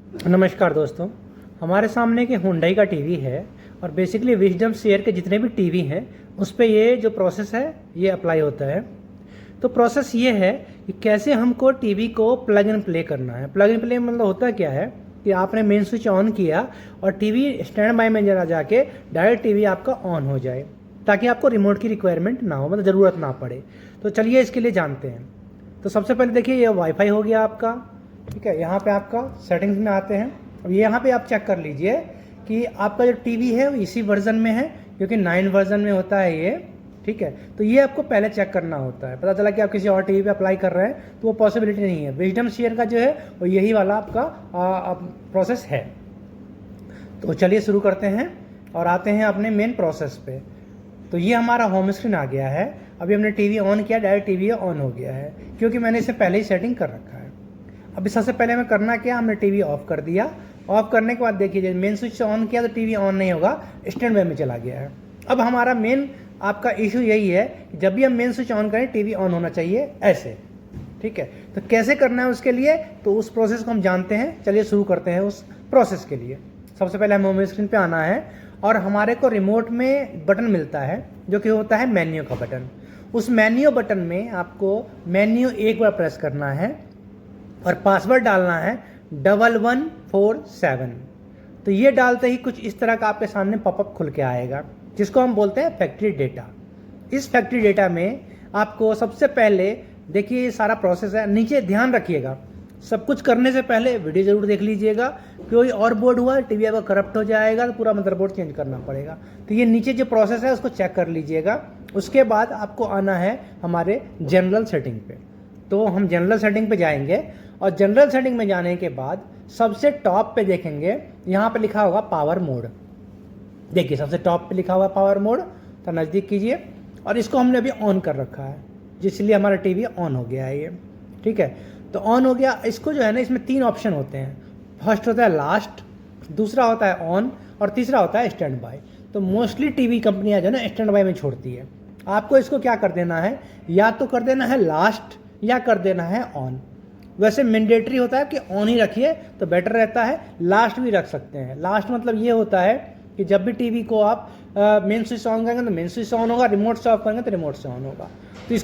नमस्कार दोस्तों, हमारे सामने एक हुंडई का टीवी है और बेसिकली विजडम शेयर के जितने भी टीवी हैं उस पे ये जो प्रोसेस है ये अप्लाई होता है। तो प्रोसेस ये है कि कैसे हमको टीवी को प्लग इन प्ले करना है। प्लग इन प्ले मतलब होता क्या है कि आपने मेन स्विच ऑन किया और टीवी स्टैंड बाय में जरा जाके डायरेक्ट टीवी आपका ऑन हो जाए, ताकि आपको रिमोट की रिक्वायरमेंट ना हो, मतलब ज़रूरत ना पड़े। तो चलिए इसके लिए जानते हैं। तो सबसे पहले देखिए ये वाईफाई हो गया आपका, ठीक है। यहाँ पे आपका सेटिंग्स में आते हैं। अब यहाँ पे आप चेक कर लीजिए कि आपका जो टीवी है वो इसी वर्जन में है, क्योंकि 9 वर्जन में होता है ये, ठीक है। तो ये आपको पहले चेक करना होता है। पता चला कि आप किसी और टीवी पे अप्लाई कर रहे हैं तो वो पॉसिबिलिटी नहीं है। विजडम शेयर का जो है वो यही वाला आपका प्रोसेस है। तो चलिए शुरू करते हैं और आते हैं अपने मेन प्रोसेस पे। तो ये हमारा होम स्क्रीन आ गया है। अभी हमने टीवी ऑन किया, डायरेक्ट टीवी ऑन हो गया है, क्योंकि मैंने इसे पहले ही सेटिंग कर रखा है। अभी सबसे पहले हमें करना क्या, हमने टीवी ऑफ कर दिया। ऑफ करने के बाद देखिए जब मेन स्विच ऑन किया तो टीवी ऑन नहीं होगा, स्टैंड बाय में चला गया है। अब हमारा मेन आपका इशू यही है कि जब भी हम मेन स्विच ऑन करें टीवी ऑन होना चाहिए ऐसे, ठीक है। तो कैसे करना है उसके लिए, तो उस प्रोसेस को हम जानते हैं। चलिए शुरू करते हैं उस प्रोसेस के लिए। सबसे पहले हमें होम स्क्रीन पे आना है और हमारे को रिमोट में बटन मिलता है जो कि होता है मेन्यू का बटन। उस मेन्यू बटन में आपको मेन्यू एक बार प्रेस करना है और पासवर्ड डालना है 1147। तो ये डालते ही कुछ इस तरह का आपके सामने पॉपअप खुल के आएगा, जिसको हम बोलते हैं फैक्ट्री डेटा। इस फैक्ट्री डेटा में आपको सबसे पहले देखिए ये सारा प्रोसेस है। नीचे ध्यान रखिएगा, सब कुछ करने से पहले वीडियो जरूर देख लीजिएगा। कोई और बोर्ड हुआ टीवी अगर करप्ट हो जाएगा तो पूरा मदरबोर्ड चेंज करना पड़ेगा। तो ये नीचे जो प्रोसेस है उसको चेक कर लीजिएगा। उसके बाद आपको आना है हमारे जनरल सेटिंग पे। तो हम जनरल सेटिंग पे जाएंगे और जनरल सेटिंग में जाने के बाद सबसे टॉप पे देखेंगे, यहाँ पे लिखा होगा पावर मोड। देखिए सबसे टॉप पे लिखा हुआ पावर मोड, तो नज़दीक कीजिए। और इसको हमने अभी ऑन कर रखा है, जिसलिए हमारा टीवी ऑन हो गया है ये, ठीक है। तो ऑन हो गया। इसको जो है ना, इसमें 3 ऑप्शन होते हैं। फर्स्ट होता है लास्ट, दूसरा होता है ऑन और तीसरा होता है स्टैंड बाय। तो मोस्टली टीवी कंपनियां जो है ना स्टैंड बाय में छोड़ती है। आपको इसको क्या कर देना है, या तो कर देना है लास्ट या कर देना है ऑन। वैसे मैंडेटरी होता है कि ऑन ही रखिए तो बेटर रहता है। लास्ट भी रख सकते हैं। लास्ट मतलब ये होता है कि जब भी टीवी को आप मेन स्विच ऑन करेंगे तो मेन स्विच ऑन होगा, रिमोट से ऑफ करेंगे तो रिमोट से ऑन होगा। तो